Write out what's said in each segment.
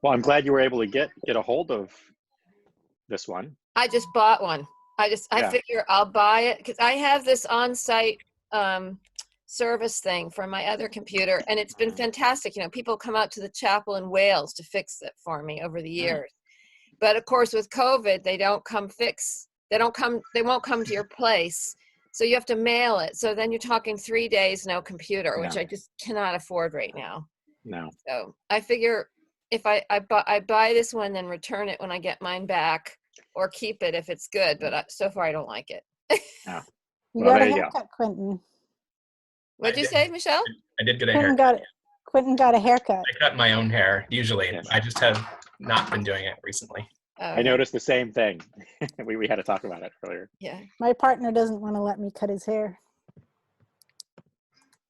Well, I'm glad you were able to get a hold of this one. I just bought one. I figure I'll buy it because I have this on-site service thing for my other computer, and it's been fantastic. You know, people come out to the chapel in Wales to fix it for me over the years. But of course, with COVID, they don't come fix. They won't come to your place. So you have to mail it. So then you're talking 3 days, no computer, which I just cannot afford right now. No. So I figure if I buy this one, then return it when I get mine back, or keep it if it's good. But so far, I don't like it. No. You got a haircut, Quentin. What'd you say, Michelle? I did get a haircut. Quentin got a haircut. I cut my own hair, usually. Yes. I just have not been doing it recently. I noticed the same thing. we had to talk about it earlier. Yeah. My partner doesn't want to let me cut his hair.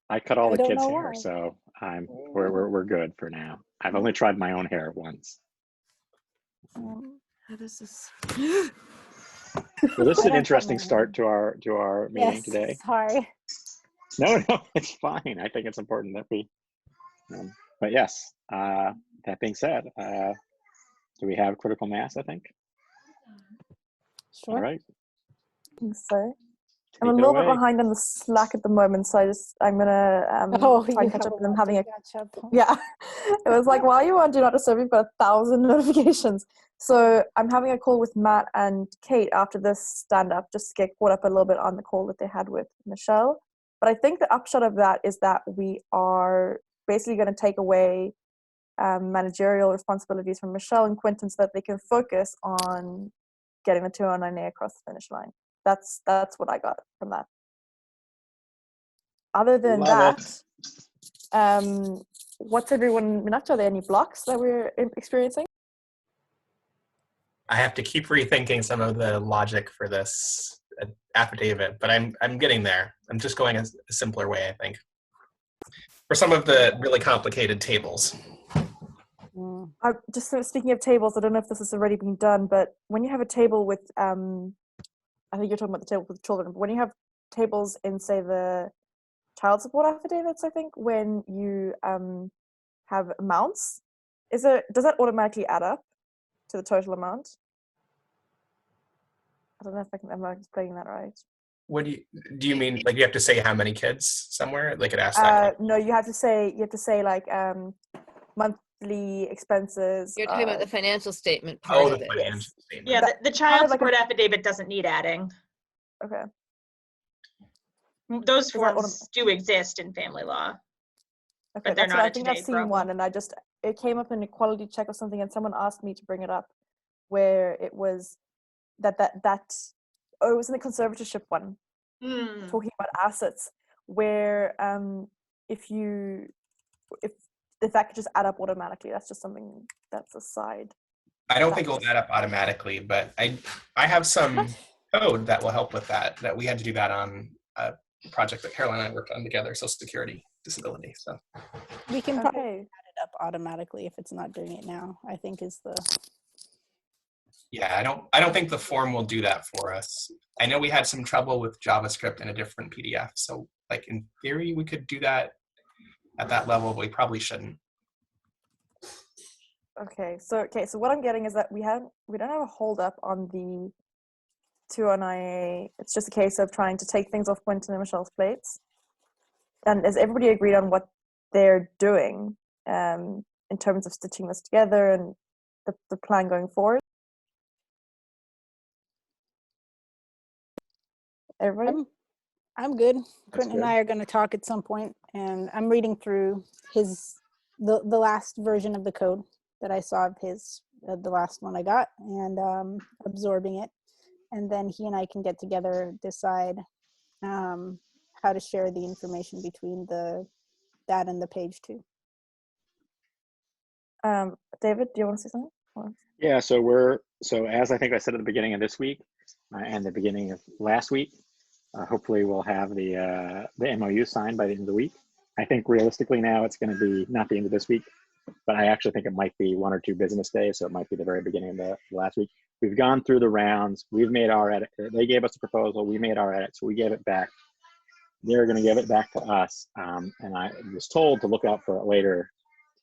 I cut all the kids' hair, so we're good for now. I've only tried my own hair once. How does this? Well, this is an interesting start to our meeting today. Sorry. No, it's fine. I think it's important that we. But yes, that being said, do we have critical mass? I think. Sure. All right. I think so. I'm a little bit behind on the Slack at the moment, so I'm gonna try and catch up with them. Yeah, it was like, while you on Do Not Disturb, you've got 1,000 notifications. So I'm having a call with Matt and Kate after this stand-up, just to get caught up a little bit on the call that they had with Michelle. But I think the upshot of that is that we are basically going to take away managerial responsibilities from Michelle and Quentin so that they can focus on getting the 209A across the finish line. That's what I got from that. Other than what's everyone been up to? Are there any blocks that we're experiencing? I have to keep rethinking some of the logic for this affidavit, but I'm getting there. I'm just going a simpler way, I think. For some of the really complicated tables. Just speaking of tables, I don't know if this has already been done, but when you have a table with, I think you're talking about the table with children, but when you have tables in, say, the child support affidavits, I think, when you have amounts, does that automatically add up to the total amount? I don't know if am I explaining that right. What do you mean? Like you have to say how many kids somewhere? Like it asks that. No, you have to say like monthly expenses. You're talking about the financial statement part of it. Financial statement. Yeah, the child support affidavit doesn't need adding. Okay. Those forms do exist in family law. Okay, but they're not. I think I've seen one, and it came up in a quality check or something, and someone asked me to bring it up, where it was it was in the conservatorship one, talking about assets, where if that could just add up automatically. That's just something that's a side. I don't think it'll add up automatically, but I have some code that will help with that we had to do that on a project that Caroline and I worked on together, Social Security disability. So we can probably add it up automatically if it's not doing it now, I think is the. Yeah, I don't think the form will do that for us. I know we had some trouble with JavaScript in a different PDF. So like in theory, we could do that at that level, but we probably shouldn't. Okay, so what I'm getting is that we don't have a hold up on the 209A. It's just a case of trying to take things off Quentin and Michelle's plates. And has everybody agreed on what they're doing in terms of stitching this together and the plan going forward? Everybody? I'm good. Quentin and I are going to talk at some point, and I'm reading through the last version of the code that I saw of his, the last one I got, and absorbing it. And then he and I can get together, decide how to share the information between that and the page too. David, do you want to say something? Yeah, so as I think I said at the beginning of this week and the beginning of last week, hopefully we'll have the MOU signed by the end of the week. I think realistically now it's going to be not the end of this week, but I actually think it might be 1 or 2 business days, so it might be the very beginning of the last week. We've gone through the rounds. We've made our edit. They gave us a proposal. We made our edit, so we gave it back. They're going to give it back to us, and I was told to look out for it later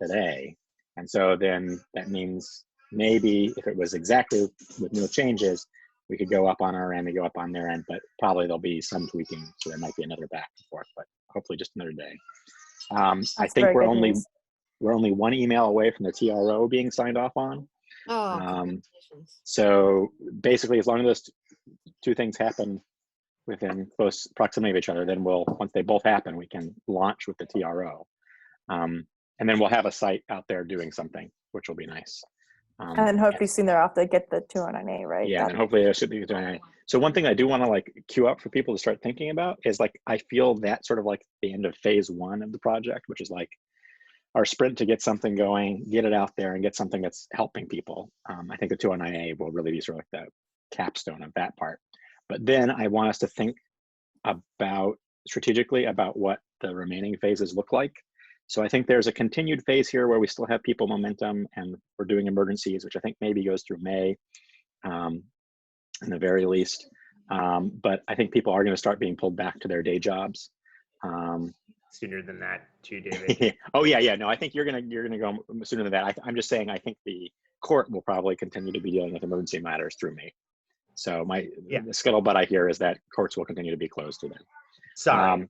today. And so then that means maybe if it was exactly with no changes, we could go up on our end and go up on their end, but probably there'll be some tweaking. So there might be another back and forth, but hopefully just another day. I think we're only one email away from the TRO being signed off on. Oh, congratulations. So basically, as long as those two things happen within close proximity of each other, then once they both happen, we can launch with the TRO. And then we'll have a site out there doing something, which will be nice. And then hopefully soon thereafter get the 209A, right? Yeah, and hopefully there should be 209A. So one thing I do want to like queue up for people to start thinking about is like, I feel that sort of like the end of phase 1 of the project, which is like our sprint to get something going, get it out there and get something that's helping people. I think the 209A will really be sort of like the capstone of that part. But then I want us to think about strategically about what the remaining phases look like. So I think there's a continued phase here where we still have people momentum and we're doing emergencies, which I think maybe goes through May in the very least. But I think people are going to start being pulled back to their day jobs. Sooner than that too, David. Oh yeah. No, I think you're gonna go sooner than that. I'm just saying I think the court will probably continue to be dealing with emergency matters through me. So the scuttlebutt I hear is that courts will continue to be closed through then. Sorry.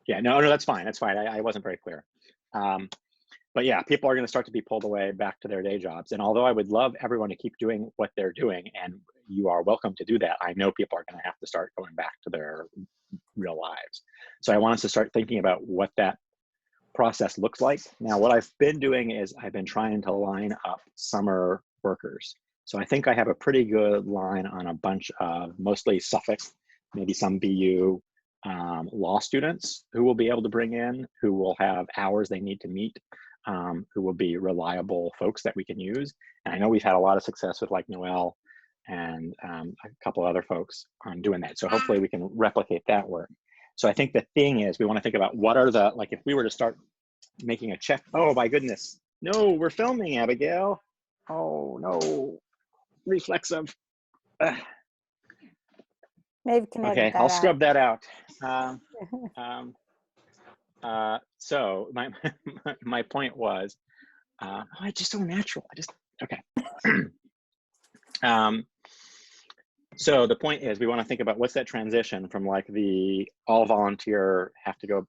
Yeah, no, that's fine. That's fine. I wasn't very clear. But yeah, people are going to start to be pulled away back to their day jobs. And although I would love everyone to keep doing what they're doing, and you are welcome to do that, I know people are going to have to start going back to their real lives. So I want us to start thinking about what that process looks like. Now, what I've been doing is I've been trying to line up summer workers. So I think I have a pretty good line on a bunch of mostly Suffolk, maybe some BU law students who will be able to bring in, who will have hours they need to meet, who will be reliable folks that we can use. And I know we've had a lot of success with like Noel and a couple other folks on doing that. So hopefully we can replicate that work. So I think the thing is we want to think about what are the, like if we were to start making a check, oh my goodness, no, we're filming, Abigail. Oh no, reflexive. Maybe can edit okay, that I'll out. scrub that out. So my point was, it's just so natural. Okay. So the point is we want to think about what's that transition from like the all volunteer have to go,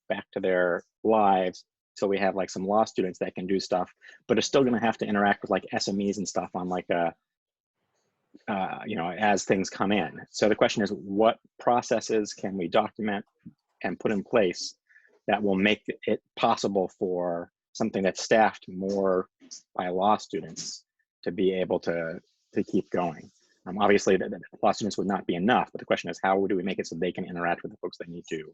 back to their lives. So we have like some law students that can do stuff, but are still going to have to interact with like SMEs and stuff on like a, as things come in. So the question is, what processes can we document and put in place that will make it possible for something that's staffed more by law students to be able to keep going? Obviously, the law students would not be enough, but the question is, how do we make it so they can interact with the folks they need to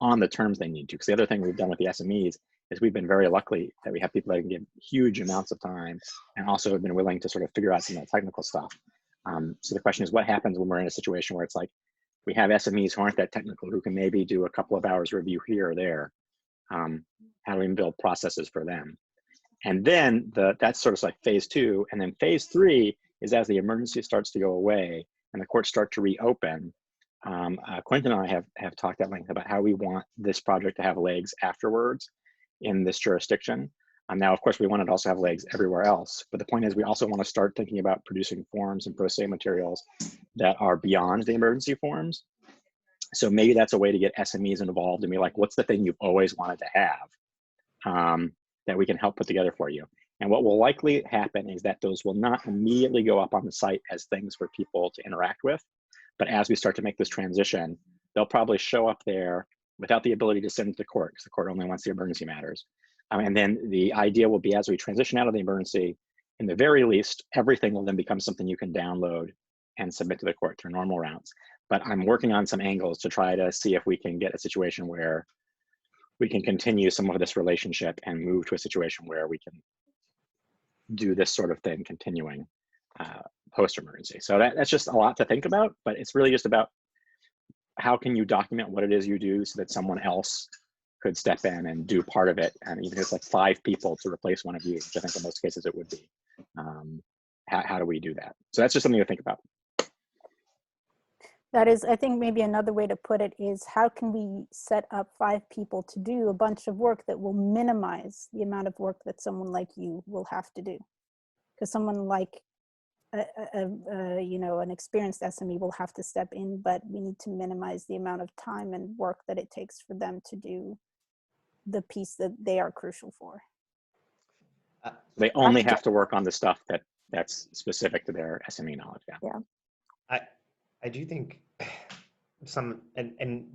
on the terms they need to? Because the other thing we've done with the SMEs is we've been very lucky that we have people that can give huge amounts of time and also have been willing to sort of figure out some of the technical stuff. So the question is, what happens when we're in a situation where it's like, we have SMEs who aren't that technical, who can maybe do a couple of hours review here or there. How do we build processes for them? And then that's sort of like phase 2. And then phase 3 is as the emergency starts to go away and the courts start to reopen. Quentin and I have talked at length about how we want this project to have legs afterwards in this jurisdiction. Now, of course, we want it to also have legs everywhere else. But the point is we also want to start thinking about producing forms and pro se materials that are beyond the emergency forms. So maybe that's a way to get SMEs involved and be like, what's the thing you've always wanted to have that we can help put together for you? And what will likely happen is that those will not immediately go up on the site as things for people to interact with. But as we start to make this transition, they'll probably show up there without the ability to send it to court, because the court only wants the emergency matters. And then the idea will be, as we transition out of the emergency, in the very least, everything will then become something you can download and submit to the court through normal routes. But I'm working on some angles to try to see if we can get a situation where we can continue some of this relationship and move to a situation where we can do this sort of thing continuing post-emergency. So that's just a lot to think about, but it's really just about how can you document what it is you do so that someone else could step in and do part of it. And even if it's like 5 people to replace one of you, which I think in most cases it would be, how do we do that? So that's just something to think about. That is, I think maybe another way to put it is, how can we set up 5 people to do a bunch of work that will minimize the amount of work that someone like you will have to do? Because someone like an experienced SME will have to step in, but we need to minimize the amount of time and work that it takes for them to do the piece that they are crucial for. They only have to work on the stuff that's specific to their SME knowledge. Yeah. I do think and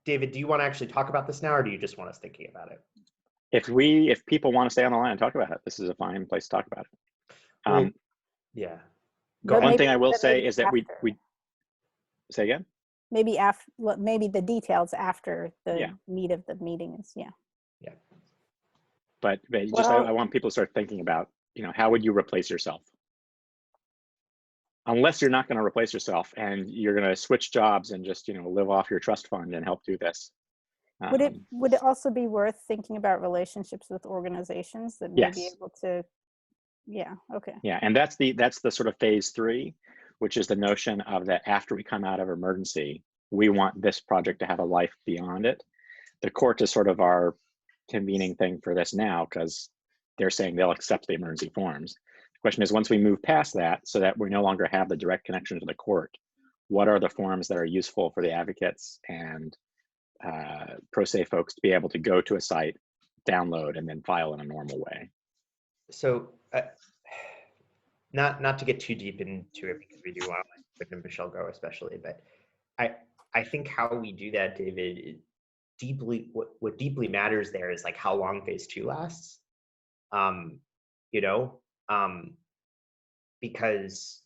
David, do you want to actually talk about this now, or do you just want us thinking about it? If people want to stay on the line and talk about it, this is a fine place to talk about it. Well, yeah. One thing I will say is that we say again. Maybe maybe the details after the meat of the meeting is yeah. But just I want people to start thinking about, how would you replace yourself? Unless you're not going to replace yourself and you're going to switch jobs and just, live off your trust fund and help do this. Would it also be worth thinking about relationships with organizations that may be able to? Yeah. Okay. Yeah, and that's the sort of phase 3, which is the notion of that after we come out of emergency, we want this project to have a life beyond it. The court is sort of our convening thing for this now, because they're saying they'll accept the emergency forms. The question is, once we move past that, so that we no longer have the direct connection to the court, what are the forms that are useful for the advocates and pro se folks to be able to go to a site, download, and then file in a normal way? So not to get too deep into it, because we do want to let Michelle go especially, but I think how we do that, David, what deeply matters there is like how long phase 2 lasts. Because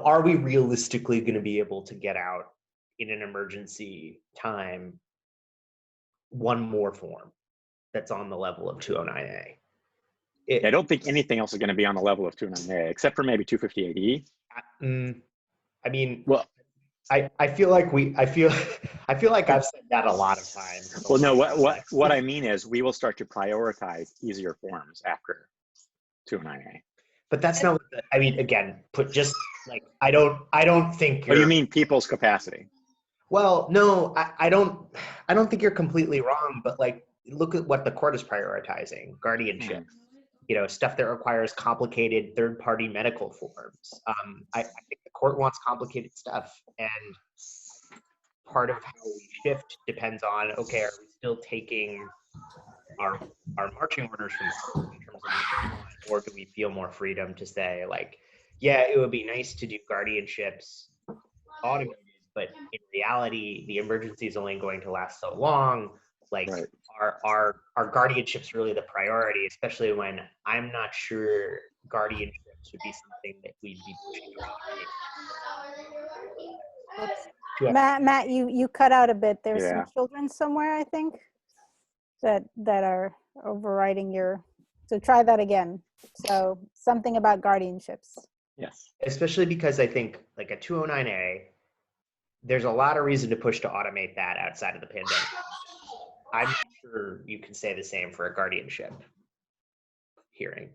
are we realistically going to be able to get out in an emergency time one more form that's on the level of 209A? I don't think anything else is going to be on the level of 209A, except for maybe 258E. I mean, well, I feel like I've said that a lot of times. Well, no, what I mean is we will start to prioritize easier forms after 209A. But that's not what I mean. Again, I don't think. Oh, you mean people's capacity? Well, no, I don't think you're completely wrong. But look at what the court is prioritizing: guardianship. Stuff that requires complicated third-party medical forms. I think the court wants complicated stuff, and part of how we shift depends on, okay, are we still taking our marching orders from the court in terms of, or do we feel more freedom to say, yeah, it would be nice to do guardianships automated, but in reality, the emergency is only going to last so long. Right. Are guardianships really the priority, especially when I'm not sure guardianships would be something that we'd be pushing. Matt, you cut out a bit. There's some children somewhere, I think, that are overriding your. So try that again. So something about guardianships. Yes. Especially because I think a 209A, there's a lot of reason to push to automate that outside of the pandemic. I'm not sure you can say the same for a guardianship hearing.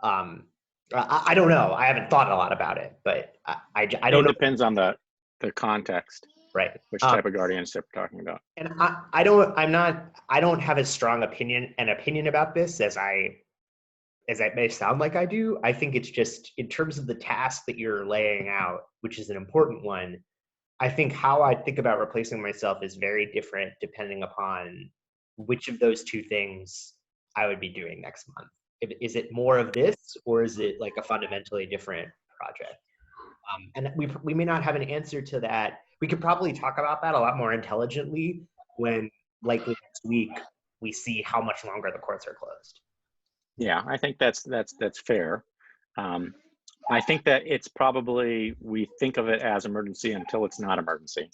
I don't know. I haven't thought a lot about it, but I don't know. It depends on the context, right? Which type of guardianship we're talking about. And I don't have as strong an opinion about this as it may sound like I do. I think it's just in terms of the task that you're laying out, which is an important one. I think how I think about replacing myself is very different depending upon which of those two things I would be doing next month. Is it more of this, or is it a fundamentally different project? And we may not have an answer to that. We could probably talk about that a lot more intelligently when likely next week we see how much longer the courts are closed. Yeah, I think that's fair. I think that it's probably, we think of it as emergency until it's not emergency,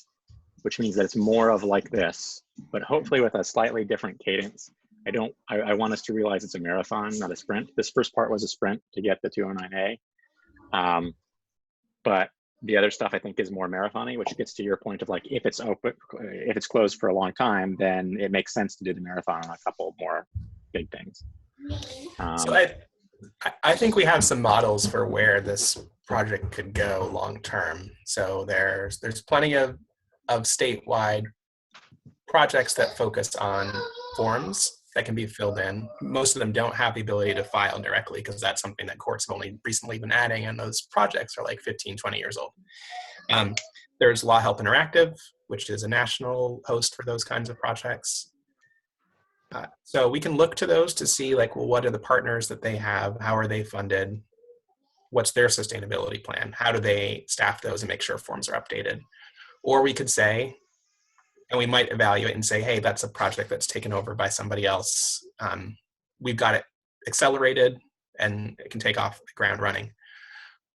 which means that it's more of like this, but hopefully with a slightly different cadence. I want us to realize it's a marathon, not a sprint. This first part was a sprint to get the 209A. But the other stuff I think is more marathon-y, which gets to your point of if it's open, if it's closed for a long time, then it makes sense to do the marathon on a couple more big things. I think we have some models for where this project could go long term. So there's plenty of statewide projects that focus on forms that can be filled in. Most of them don't have the ability to file directly because that's something that courts have only recently been adding, and those projects are like 15, 20 years old. There's Law Help Interactive, which is a national host for those kinds of projects. So we can look to those to see, like, well, what are the partners that they have? How are they funded? What's their sustainability plan? How do they staff those and make sure forms are updated? Or we could say, and we might evaluate and say, hey, that's a project that's taken over by somebody else. We've got it accelerated and it can take off the ground running.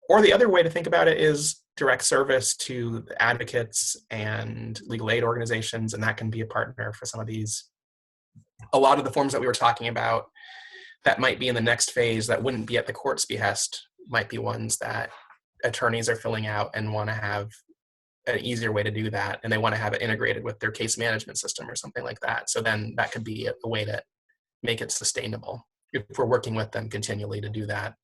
Or the other way to think about it is direct service to the advocates and legal aid organizations, and that can be a partner for some of these. A lot of the forms that we were talking about that might be in the next phase that wouldn't be at the court's behest might be ones that attorneys are filling out and want to have an easier way to do that, and they want to have it integrated with their case management system or something like that. So then that could be a way to make it sustainable if we're working with them continually to do that.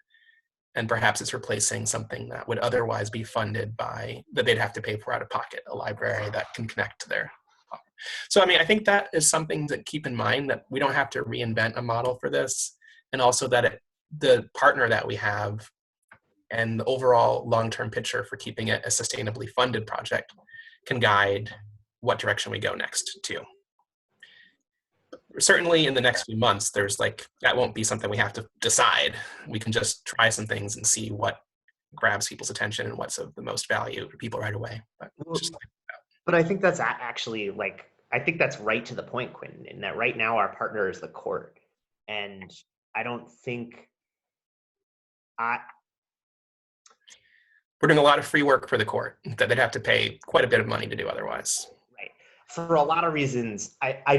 And perhaps it's replacing something that would otherwise be funded by, that they'd have to pay for out of pocket, a library that can connect to their. So, I mean, I think that is something to keep in mind, that we don't have to reinvent a model for this. And also that the partner that we have and the overall long-term picture for keeping it a sustainably funded project can guide what direction we go next too. Certainly in the next few months, that won't be something we have to decide. We can just try some things and see what grabs people's attention and what's of the most value to people right away. But I think that's actually, I think that's right to the point, Quentin, in that right now our partner is the court. And I don't think we're doing a lot of free work for the court that they'd have to pay quite a bit of money to do otherwise. Right. For a lot of reasons, I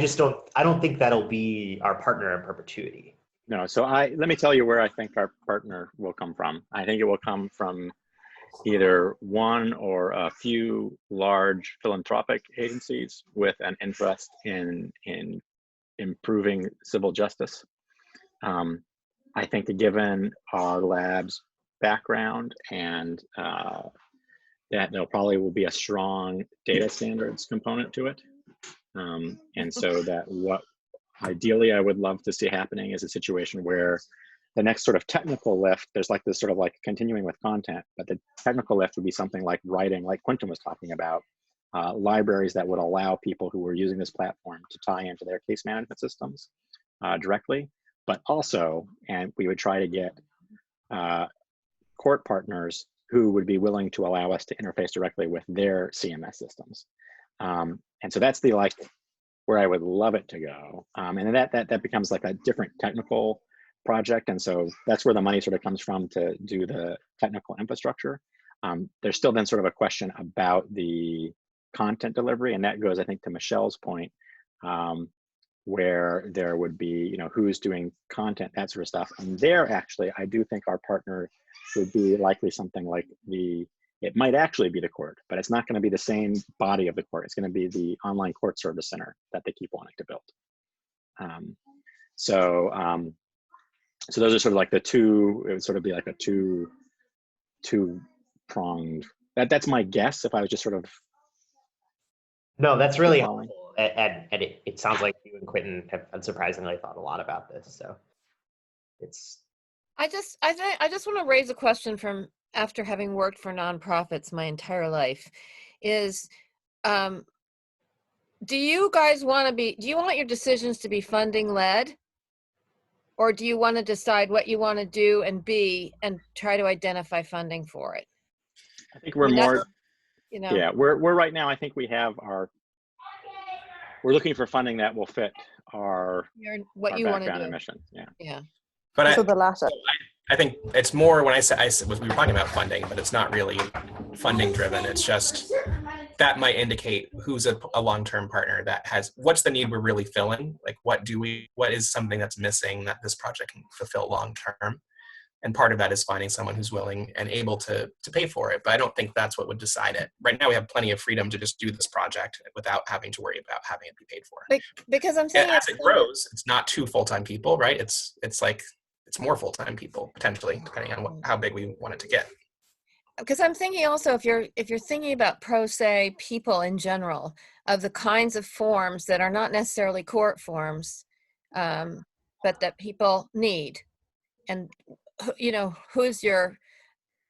don't think that'll be our partner in perpetuity. No, so let me tell you where I think our partner will come from. I think it will come from either one or a few large philanthropic agencies with an interest in improving civil justice. I think that given our lab's background and that there probably will be a strong data standards component to it. And so that what ideally I would love to see happening is a situation where the next sort of technical lift, there's like this sort of like continuing with content, but the technical lift would be something like writing, like Quentin was talking about, libraries that would allow people who were using this platform to tie into their case management systems directly, but also, and we would try to get court partners who would be willing to allow us to interface directly with their CMS systems. And so that's the where I would love it to go. And then that becomes like a different technical project. And so that's where the money sort of comes from to do the technical infrastructure. There's still then sort of a question about the content delivery. And that goes, I think, to Michelle's point, where there would be, who's doing content, that sort of stuff. And there, actually, I do think our partner would be likely something like it might actually be the court, but it's not going to be the same body of the court. It's going to be the online court service center that they keep wanting to build. So those are sort of like the two, it would sort of be like a two-pronged, that's my guess if I was just sort of. No, that's really helpful. And it sounds like you and Quentin have unsurprisingly thought a lot about this. So I just want to raise a question from after having worked for nonprofits my entire life is, do you guys want your decisions to be funding led? Or do you want to decide what you want to do and be and try to identify funding for it? I think we're more, yeah, we're right now, I think we have we're looking for funding that will fit our background and mission. Yeah. Yeah. But so the latter. I think it's more when we were talking about funding, but it's not really funding driven. It's just that might indicate who's a long-term partner that has, what's the need we're really filling? Like, what is something that's missing that this project can fulfill long-term? And part of that is finding someone who's willing and able to pay for it. But I don't think that's what would decide it. Right now we have plenty of freedom to just do this project without having to worry about having it be paid for. Because I'm saying as it grows, it's not 2 full-time people, right? It's like it's more full-time people potentially, depending on how big we want it to get. Because I'm thinking also, if you're thinking about pro se people in general, of the kinds of forms that are not necessarily court forms, but that people need, and who's your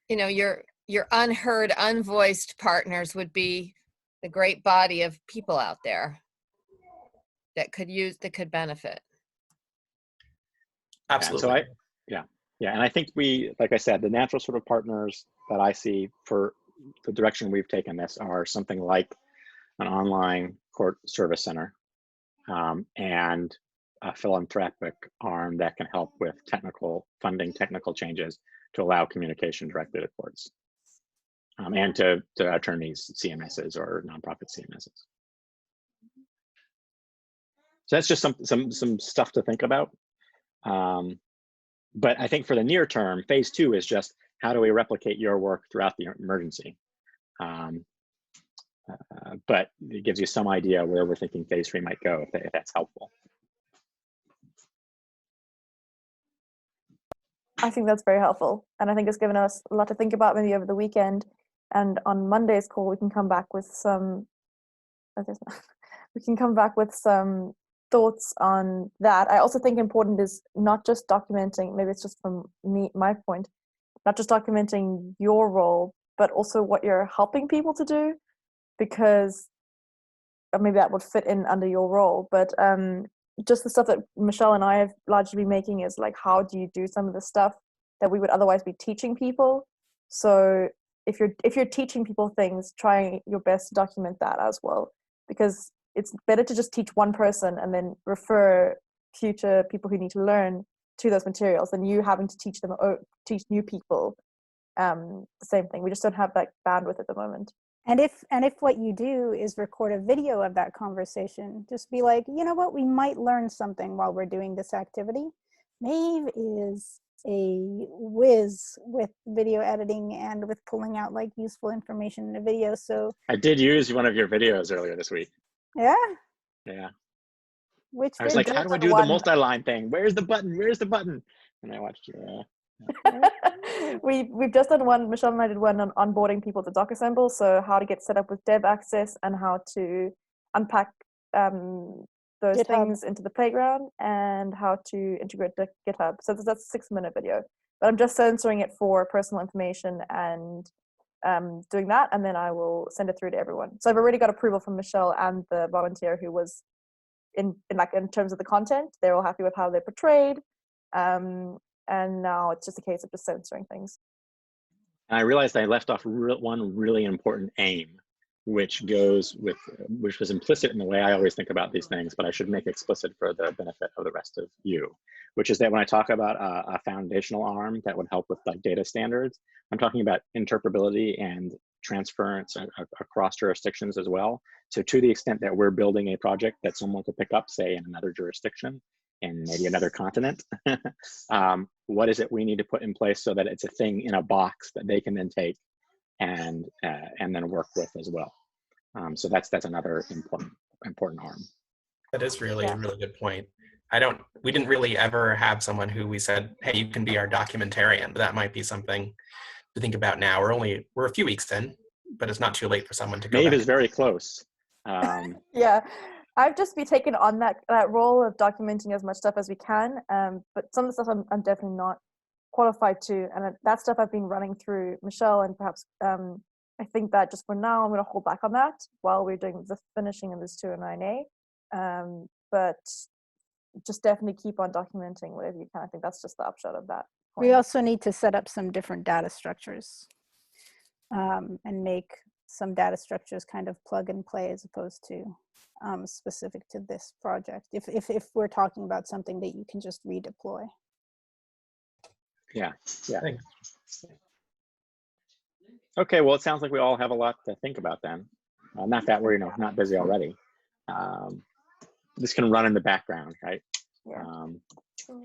unheard, unvoiced partners would be the great body of people out there that could benefit. Absolutely. And I think like I said, the natural sort of partners that I see for the direction we've taken this are something like an online court service center, and a philanthropic arm that can help with technical changes to allow communication directly to courts, and to attorneys, CMSs, or nonprofit CMSs. So that's just some stuff to think about. But I think for the near term, phase 2 is just how do we replicate your work throughout the emergency? But it gives you some idea where we're thinking phase 3 might go, if that's helpful. I think that's very helpful. And I think it's given us a lot to think about maybe over the weekend. And on Monday's call, we can come back with some thoughts on that. I also think important is not just documenting, maybe it's just from my point, not just documenting your role, but also what you're helping people to do, because maybe that would fit in under your role. But just the stuff that Michelle and I have largely been making is like, how do you do some of the stuff that we would otherwise be teaching people? So if you're teaching people things, try your best to document that as well, because it's better to just teach one person and then refer future people who need to learn to those materials than you having to teach new people the same thing. We just don't have that bandwidth at the moment. And if what you do is record a video of that conversation, just be like, you know what, we might learn something while we're doing this activity. Maeve is a whiz with video editing and with pulling out like useful information in a video. So I did use one of your videos earlier this week. Yeah. Which I was like, how do I do the multi-line thing? Where's the button? Where's the button? And I watched your. We've just done one. Michelle and I did one on onboarding people to DocAssemble. So how to get set up with dev access and how to unpack those GitHub things into the playground and how to integrate the GitHub. So that's a 6-minute video. But I'm just censoring it for personal information and doing that, and then I will send it through to everyone. So I've already got approval from Michelle and the volunteer who was in terms of the content. They're all happy with how they're portrayed. And now it's just a case of just censoring things. And I realized I left off one really important aim, which was implicit in the way I always think about these things, but I should make explicit for the benefit of the rest of you, which is that when I talk about a foundational arm that would help with like data standards, I'm talking about interpretability and transference across jurisdictions as well. So to the extent that we're building a project that someone could pick up, say in another jurisdiction, in maybe another continent, what is it we need to put in place so that it's a thing in a box that they can then take and then work with as well. So that's another important arm. That is really a really good point. We didn't really ever have someone who we said, hey, you can be our documentarian, but that might be something to think about now. We're a few weeks in, but it's not too late for someone to go. Maeve is very close. Yeah. I've just been taking on that role of documenting as much stuff as we can, but some of the stuff I'm definitely not qualified to, and that stuff I've been running through Michelle, and perhaps I think that just for now I'm going to hold back on that while we're doing the finishing of this 209A, but just definitely keep on documenting whatever you can. I think that's just the upshot of that point. We also need to set up some different data structures and make some data structures kind of plug and play as opposed to specific to this project, if we're talking about something that you can just redeploy. Yeah. Thanks. Okay, well, it sounds like we all have a lot to think about then. Not that we're not busy already. This can run in the background, right? Yeah.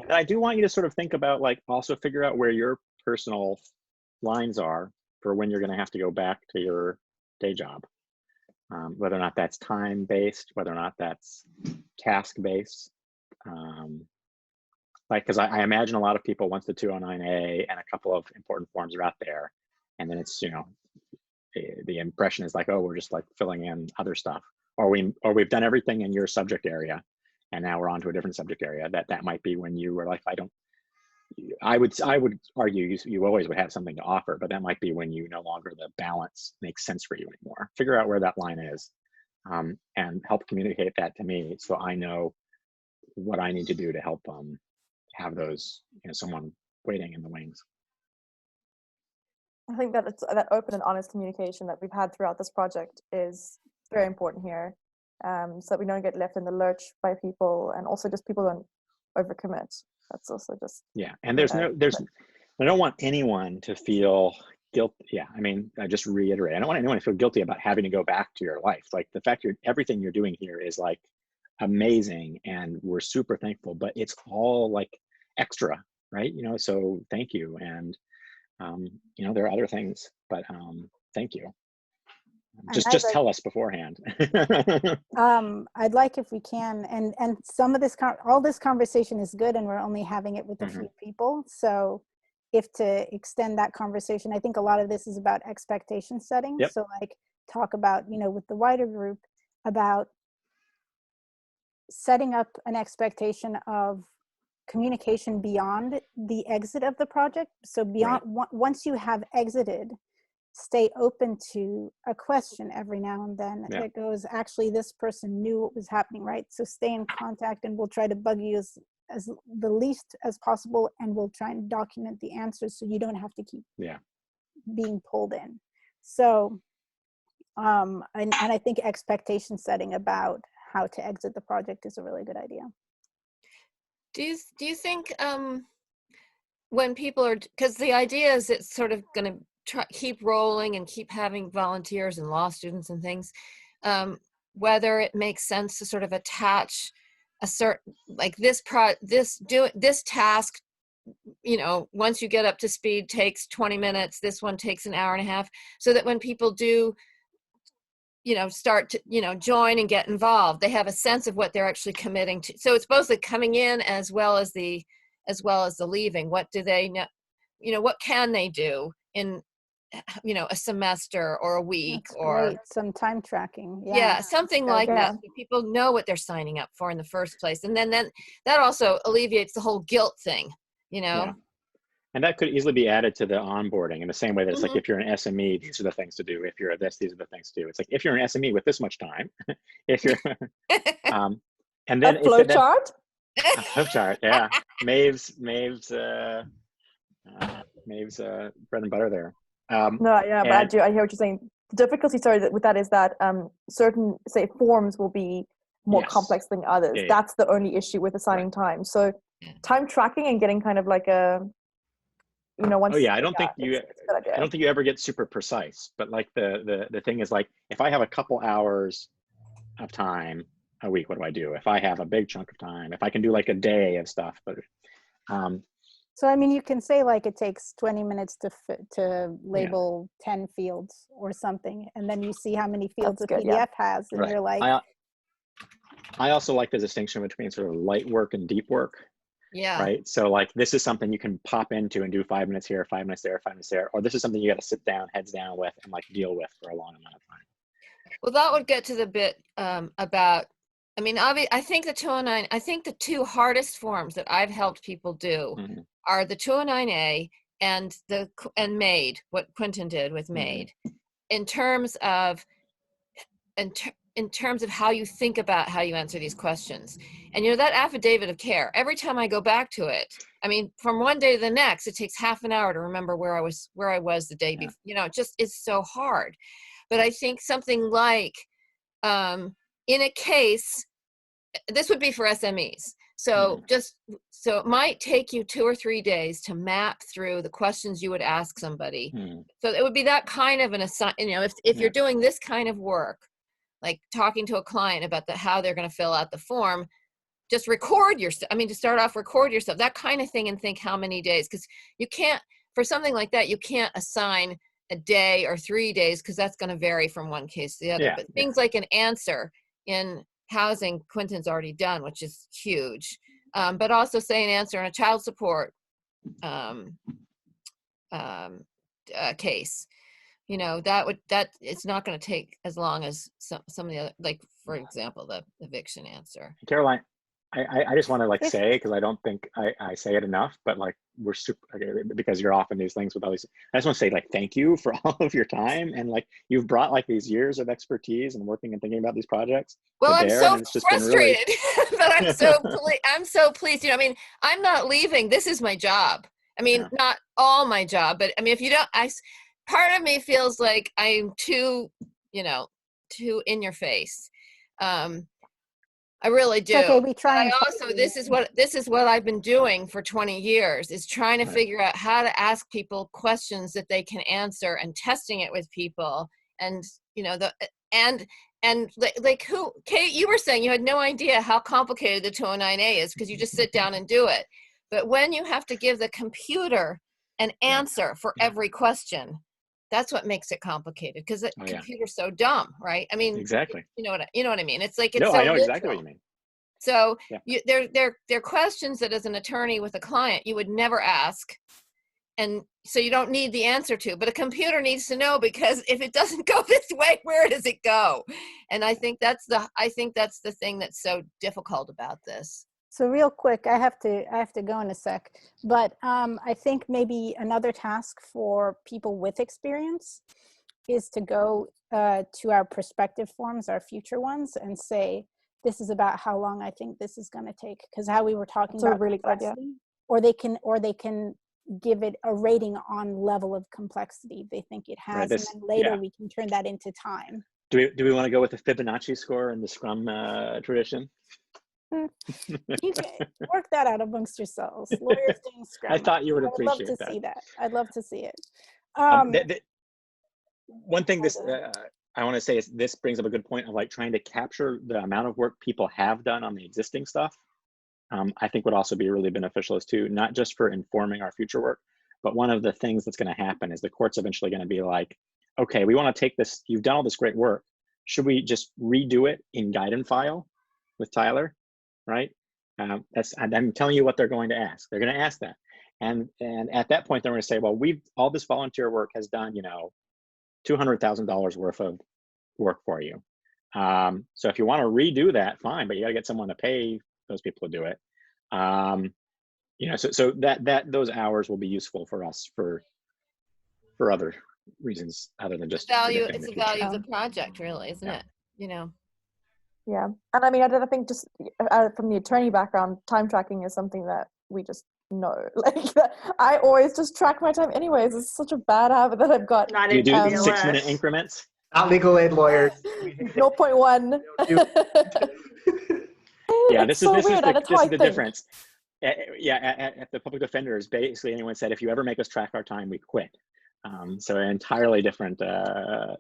I do want you to sort of think about, like, also figure out where your personal lines are for when you're going to have to go back to your day job. Whether or not that's time-based, whether or not that's task-based. like, because I imagine a lot of people, once the 209A and a couple of important forms are out there, and then it's, the impression is like, oh, we're just like filling in other stuff, or we've done everything in your subject area, and now we're on to a different subject area. That might be when you were like, I would argue you always would have something to offer, but that might be when you no longer the balance makes sense for you anymore. Figure out where that line is, and help communicate that to me, so I know what I need to do to help have those, someone waiting in the wings. I think that it's that open and honest communication that we've had throughout this project is very important here, so that we don't get left in the lurch by people, and also just people don't overcommit. That's also just and I don't want anyone to feel guilty. I mean, I just reiterate, I don't want anyone to feel guilty about having to go back to your life. Like, the fact everything you're doing here is like amazing, and we're super thankful, but it's all like extra, right? So thank you. And there are other things, but thank you. Just tell us beforehand. I'd like, if we can, and some of this, all this conversation is good, and we're only having it with a few people. So if to extend that conversation, I think a lot of this is about expectation setting. Yep. So like, talk about, with the wider group, about setting up an expectation of communication beyond the exit of the project. So beyond, once you have exited, stay open to a question every now and then that goes, actually, this person knew what was happening, right? So stay in contact, and we'll try to bug you as the least as possible, and we'll try and document the answers so you don't have to keep being pulled in. So and I think expectation setting about how to exit the project is a really good idea. Do you think when people are, because the idea is it's sort of going to keep rolling and keep having volunteers and law students and things, whether it makes sense to sort of attach a certain, like, this task, once you get up to speed, takes 20 minutes, this one takes an hour and a half, so that when people do start to join and get involved, they have a sense of what they're actually committing to. So it's both the coming in as well as the leaving. What do they know, what can they do in a semester or a week. That's or great. Some time tracking. Something like that, so people know what they're signing up for in the first place. And then that also alleviates the whole guilt thing, And that could easily be added to the onboarding in the same way that it's like, if you're an SME, these are the things to do. If you're this, these are the things to do. It's like, if you're an SME with this much time, if you're and then a flow chart. A flow chart, yeah. Maeve's bread and butter there. But I hear what you're saying. The difficulty, with that is that certain, say, forms will be more complex than others. That's the only issue with assigning time. So time tracking and getting kind of like a, once. I don't think you ever get super precise, but like the thing is, like, if I have a couple hours of time a week, what do I do? If I have a big chunk of time, if I can do like a day of stuff, but so, I mean, you can say, like, it takes 20 minutes to label 10 fields or something, and then you see how many fields a PDF has, and you're like. I also like the distinction between sort of light work and deep work. Yeah. Right. So, like, this is something you can pop into and do 5 minutes here, 5 minutes there, 5 minutes there, or this is something you got to sit down, heads down with, and like deal with for a long amount of time. Well, that would get to the bit about. I mean, I think the 209. I think the two hardest forms that I've helped people do are the 209A and MAID. What Quentin did with MAID, in terms of how you think about how you answer these questions. And that affidavit of care, every time I go back to it, I mean, from one day to the next, it takes half an hour to remember where I was the day before. It just is so hard. But I think something like, in a case, this would be for SMEs. So so it might take you 2 or 3 days to map through the questions you would ask somebody. So it would be that kind of an assignment, if you're doing this kind of work, like talking to a client about how they're going to fill out the form, just record yourself. I mean, to start off, record yourself, that kind of thing, and think how many days, because you can't, for something like that, you can't assign a day or 3 days, because that's going to vary from one case to the other. But things like an answer in housing, Quentin's already done, which is huge. but also say an answer in a child support case. You know, that it's not going to take as long as some of the other, like for example, the eviction answer. Caroline, I just want to like say, because I don't think I say it enough, but like we're super, because you're often these things with all these, I just want to say like thank you for all of your time, and like you've brought like these years of expertise and working and thinking about these projects. Well, I'm so frustrated, really... but I'm so pleased. You know, I mean, I'm not leaving. This is my job. I mean, not all my job, but I mean, if you don't, part of me feels like I'm too, you know, too in your face. I really do. Okay, we try. And I also, this is what I've been doing for 20 years, is trying to figure out how to ask people questions that they can answer, and testing it with people. And, you know, and like who, Kate, you were saying you had no idea how complicated the 209A is because you just sit down and do it. But when you have to give the computer an answer for every question, that's what makes it complicated, because the computer's so dumb, right? I mean, exactly. You know what I mean? It's like, it's no, so I know literal. exactly what you mean. So they're questions that as an attorney with a client you would never ask, and so you don't need the answer to. But a computer needs to know, because if it doesn't go this way, where does it go? And I think that's the thing that's so difficult about this. So real quick, I have to go in a sec, but I think maybe another task for people with experience is to go to our prospective forms, our future ones, and say, this is about how long I think this is going to take, because how we were talking about really good idea. Or they can give it a rating on level of complexity they think it has, and then later we can turn that into time. Do we want to go with the Fibonacci score in the Scrum tradition? You can work that out amongst yourselves. Lawyers doing Scrum. I thought you would appreciate that. I'd love to see that. I'd love to see it. One thing I want to say is this brings up a good point of like trying to capture the amount of work people have done on the existing stuff. I think would also be really beneficial as too, not just for informing our future work, but one of the things that's going to happen is the court's eventually going to be like, okay, we want to take this, you've done all this great work. Should we just redo it in guide and file with Tyler? Right? I'm telling you what they're going to ask. They're going to ask that. And at that point, they're going to say, well, all this volunteer work has done, you know, $200,000 worth of work for you. So if you want to redo that, fine, but you got to get someone to pay those people to do it. You know, so that those hours will be useful for us for other reasons other than just value. It's the value of the project, really, isn't it? You know. Yeah, and I mean, I think just from the attorney background, time tracking is something that we just know. Like, I always just track my time anyways. It's such a bad habit that I've got. Do you do 6-minute increments? Not legal aid lawyers. 0.1. Yeah, this is the difference. At the public defenders, basically anyone said, if you ever make us track our time, we quit. So an entirely different,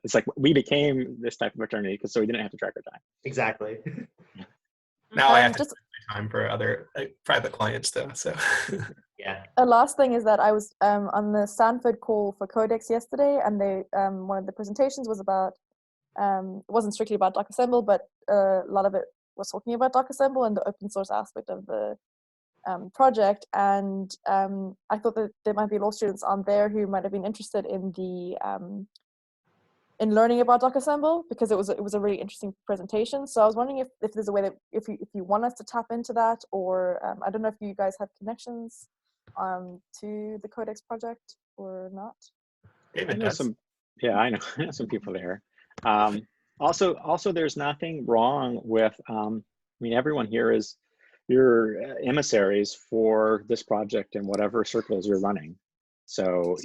it's like we became this type of attorney so we didn't have to track our time. Exactly. Now I have to track my time for other private clients though, so. Yeah. A last thing is that I was on the Stanford call for Codex yesterday, and they one of the presentations was about, it wasn't strictly about DocAssemble, but a lot of it was talking about DocAssemble and the open source aspect of the project, and I thought that there might be law students on there who might have been interested in the in learning about DocAssemble, because it was a really interesting presentation. So I was wondering if there's a way that if you want us to tap into that, or I don't know if you guys have connections to the Codex project or not. David does. I know some people there. Also, there's nothing wrong with. I mean, everyone here is your emissaries for this project in whatever circles you're running. So,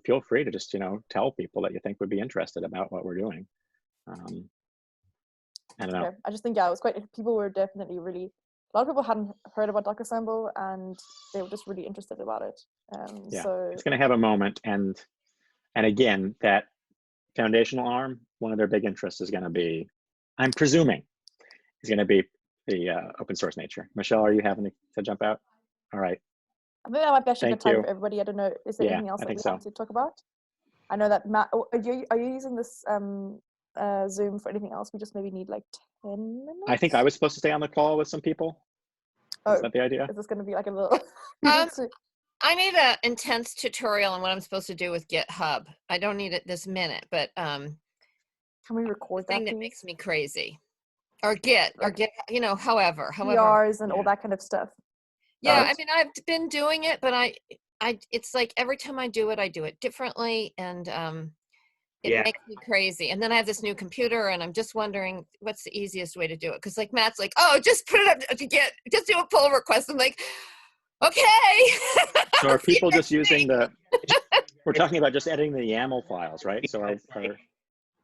feel free to just, tell people that you think would be interested about what we're doing. I don't know. Okay. I just think, it was people were definitely really, a lot of people hadn't heard about DocAssemble and they were just really interested about it. So it's going to have a moment. And again, that foundational arm, one of their big interests is going to be, I'm presuming, is going to be the open source nature. Michelle, are you having to jump out? All right. I think that might be actually a good time for everybody. I don't know. Is there anything else that we have to talk about? I know that Matt, are you using this Zoom for anything else? We just maybe need like 10 minutes. I think I was supposed to stay on the call with some people. Is that the idea? Is this going to be like a little? I need an intense tutorial on what I'm supposed to do with GitHub. I don't need it this minute, but can we record the thing that that makes me crazy, or Git, you know, however PRs and all that kind of stuff. Yeah, I mean, I've been doing it, but I it's like every time I do it differently, and it makes me crazy. And then I have this new computer, and I'm just wondering what's the easiest way to do it. Because like Matt's like, oh, just put it up to Git, just do a pull request. I'm like, okay. So are people just using we're talking about just editing the YAML files, right? So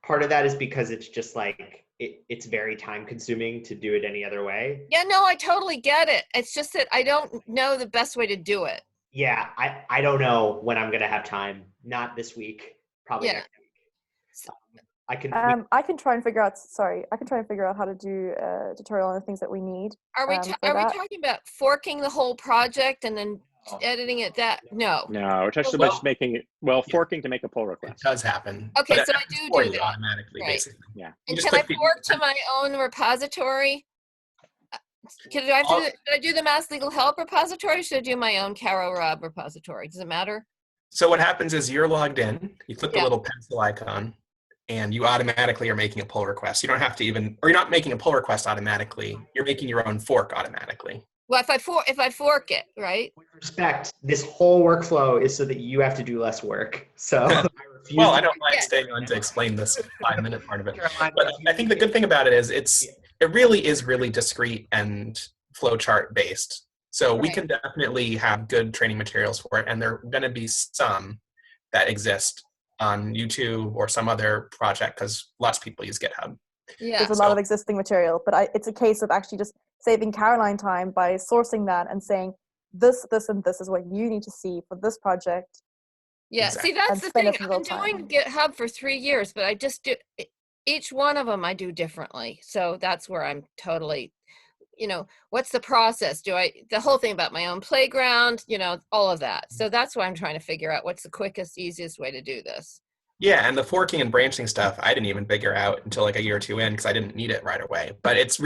part of that is because it's just like, it's very time consuming to do it any other way. Yeah, no, I totally get it. It's just that I don't know the best way to do it. Yeah, I don't know when I'm going to have time. Not this week, probably next week. I can try and figure out, I can try and figure out how to do a tutorial on the things that we need. Are we talking about forking the whole project and then editing it No, we're talking about just making it, forking to make a pull request. It does happen. Okay, so I do that automatically, right. basically. Yeah. And can I fork to my own repository? Should I do the Mass Legal Help repository, or should I do my own Caro Rob repository? Does it matter? So what happens is you're logged in, you click the little pencil icon, and you automatically are making a pull request. You don't have to or you're not making a pull request automatically. You're making your own fork automatically. Well, if I fork it, right? With respect, this whole workflow is so that you have to do less work. So I don't mind staying on to explain this 5-minute part of it. But I think the good thing about it is it really is really discrete and flowchart based. So we can definitely have good training materials for it, and there are going to be some that exist on YouTube or some other project because lots of people use GitHub. Yeah, there's a lot of existing material, but it's a case of actually just saving Caroline time by sourcing that and saying this, and this is what you need to see for this project. Yeah, see, that's the thing. I've been doing GitHub for 3 years, but I just do each one of them I do differently. So that's where I'm totally, what's the process? The whole thing about my own playground, all of that. So that's why I'm trying to figure out what's the quickest, easiest way to do this. Yeah, and the forking and branching stuff, I didn't even figure out until like a year or two in because I didn't need it right away. But it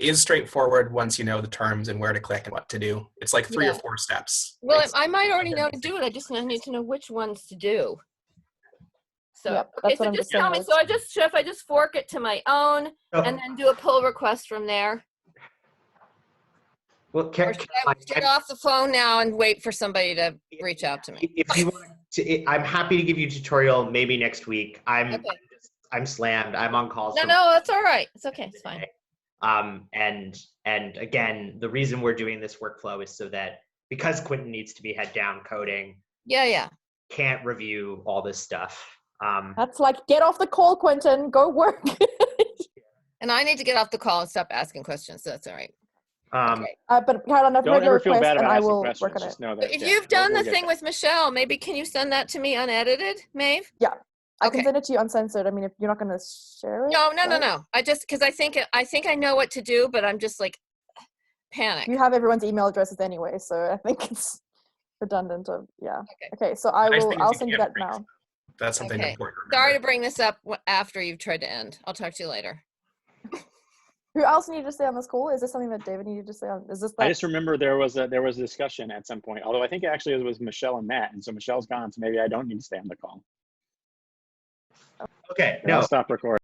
is straightforward once you know the terms and where to click and what to do. It's like 3 or 4 steps. Well, I might already know to do it. I just need to know which ones to do. So, so just tell me. So if I just fork it to my own and then do a pull request from there. Well, or should I get off the phone now and wait for somebody to reach out to me? If you want I'm happy to give you a tutorial maybe next week. I'm slammed. I'm on calls. No, that's all right. It's okay. It's fine. And again, the reason we're doing this workflow is so that because Quentin needs to be head down coding. Yeah. Can't review all this stuff. That's like, get off the call, Quentin. Go work. And I need to get off the call and stop asking questions. So that's all right. But Caroline, don't ever feel bad about asking questions. Work on it. Just know that, if you've done the thing with Michelle, maybe can you send that to me unedited, Maeve? Yeah, I can send it to you uncensored. I mean, if you're not going to share it. No. I just because I think I know what to do, but I'm just like panic. You have everyone's email addresses anyway, so I think it's redundant. Okay. So I'll send you that now. That's something important. Sorry to bring this up after you've tried to end. I'll talk to you later. Who else needed to stay on this call? Is this something that David needed to say on? Is this? I just remember there was a discussion at some point. Although I think actually it was Michelle and Matt, and so Michelle's gone, so maybe I don't need to stay on the call. Okay. I'll stop recording.